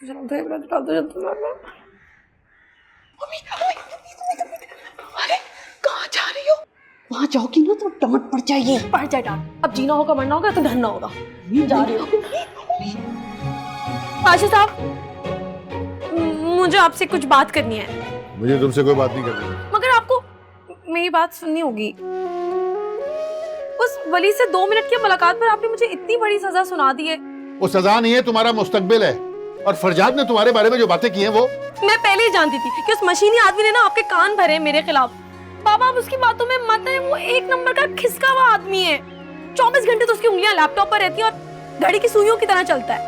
जल्दी डाल दो जल्दी। अरे कहाँ जा रही हो? वहाँ जाओगी ना तो डांट पड़ जाएगी। पड़ जाए डांट, अब जीना होगा मरना होगा तो धरना होगा। जा रही हो। पाशा साहब, मुझे आपसे कुछ बात करनी है। मुझे तुमसे कोई बात नहीं करनी। मगर आपको मेरी बात सुननी होगी। उस वली से 2 मिनट की मुलाकात पर आपने मुझे इतनी बड़ी सजा सुना दी है। वो सजा नहीं है, तुम्हारा मुस्तकबिल है। और फरजाद ने तुम्हारे बारे में जो बातें की हैं वो मैं पहले ही जानती थी कि उस मशीनी आदमी ने ना आपके कान भरे मेरे खिलाफ। बाबा आप उसकी बातों में मत है, वो एक नंबर का खिसका हुआ आदमी है। 24 घंटे तो उसकी उंगलियां लैपटॉप पर रहती हैं और घड़ी की सुइयों की तरह चलता है।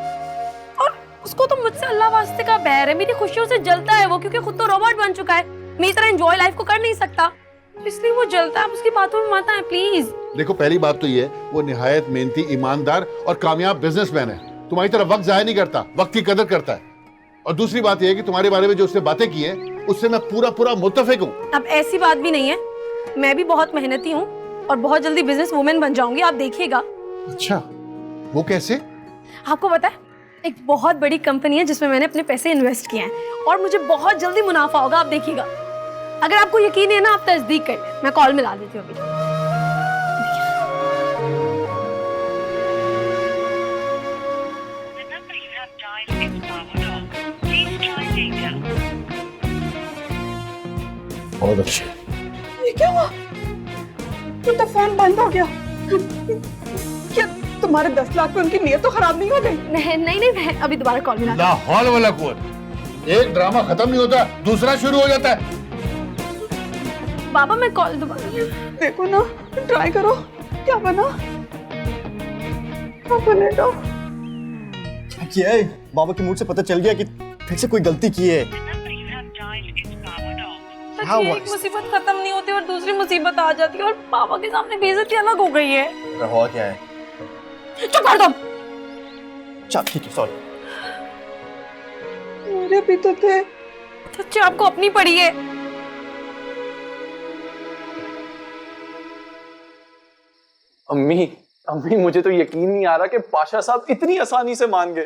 और उसको तो मुझसे अल्लाह वास्ते का बैर है। मेरी खुशियों से जलता है वो, क्योंकि खुद तो रोबोट बन चुका है, मेरी तरह एंजॉय लाइफ को कर नहीं सकता, इसलिए वो जलता है। आप उसकी बातों में मत आए प्लीज। देखो, पहली बात तो ये है वो निहायत मेहनती, ईमानदार और कामयाब बिजनेसमैन है। तुम्हारी तरफ वक्त जाया नहीं करता, वक्त की कदर करता है। और दूसरी बात यह है कि तुम्हारे बारे में जो उसने बातें की है उससे मैं पूरा मुत्तफिक हूँ। अब ऐसी बात भी नहीं है, मैं भी बहुत मेहनती हूँ और बहुत जल्दी बिजनेस वुमेन बन जाऊंगी, आप देखिएगा। अच्छा, वो कैसे? आपको पता है, एक बहुत बड़ी कंपनी है जिसमें मैंने अपने पैसे इन्वेस्ट किए हैं और मुझे बहुत जल्दी मुनाफा होगा, आप देखिएगा। अगर आपको यकीन है ना, आप तस्दीक कर लें। मैं कॉल मिला देती हूँ अभी। बहुत अच्छे। ये क्या हुआ? तो फोन बंद हो गया। क्या तुम्हारे 10 लाख पे उनकी नीयत तो खराब नहीं हो गई? नहीं, मैं अभी दोबारा कॉल मिला। ला हौल वला कुव्वत। एक ड्रामा खत्म नहीं होता, दूसरा शुरू हो जाता है। बाबा मैं कॉल दोबारा। देखो ना, ट्राई करो, क्या बना? क्या बनेगा? क्या किया है? बाबा के मूड से पता चल गया कि फिर से कोई गलती की है। तो ये एक मुसीबत खत्म नहीं होती और दूसरी मुसीबत आ जाती है और पापा के सामने बेइज्जती अलग हो गई है। हुआ क्या है? चुप कर तुम। अच्छा ठीक है, सॉरी। मेरे भी तो थे। सच्ची आपको अपनी पड़ी है। अम्मी मुझे तो यकीन नहीं आ रहा कि पाशा साहब इतनी आसानी से मान गए।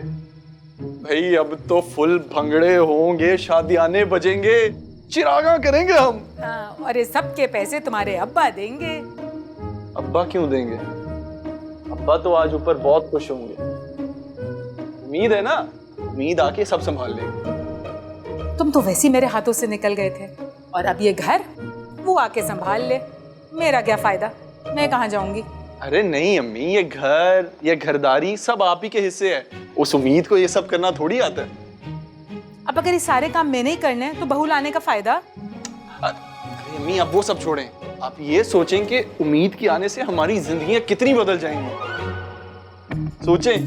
भाई अब तो फुल भंगड़े होंगे, शादियाने बजेंगे, चिरागा करेंगे हम। और ये सब के पैसे तुम्हारे अब्बा देंगे। अब्बा क्यों देंगे? अब्बा तो आज ऊपर बहुत खुश होंगे। उम्मीद है ना, उम्मीद आके सब संभाल लेंगे। तुम तो वैसे ही मेरे हाथों से निकल गए थे और अब ये घर वो आके संभाल ले। मेरा क्या फायदा, मैं कहाँ जाऊंगी? अरे नहीं अम्मी, ये घर, ये घरदारी सब आप ही के हिस्से है। उस उम्मीद को ये सब करना थोड़ी आता है। अब अगर ये सारे काम मैंने ही करने हैं तो बहू लाने का फायदा? अरे अम्मी आप वो सब छोड़ें, आप ये सोचें कि उम्मीद के आने से हमारी जिंदगियां कितनी बदल जाएंगी। सोचें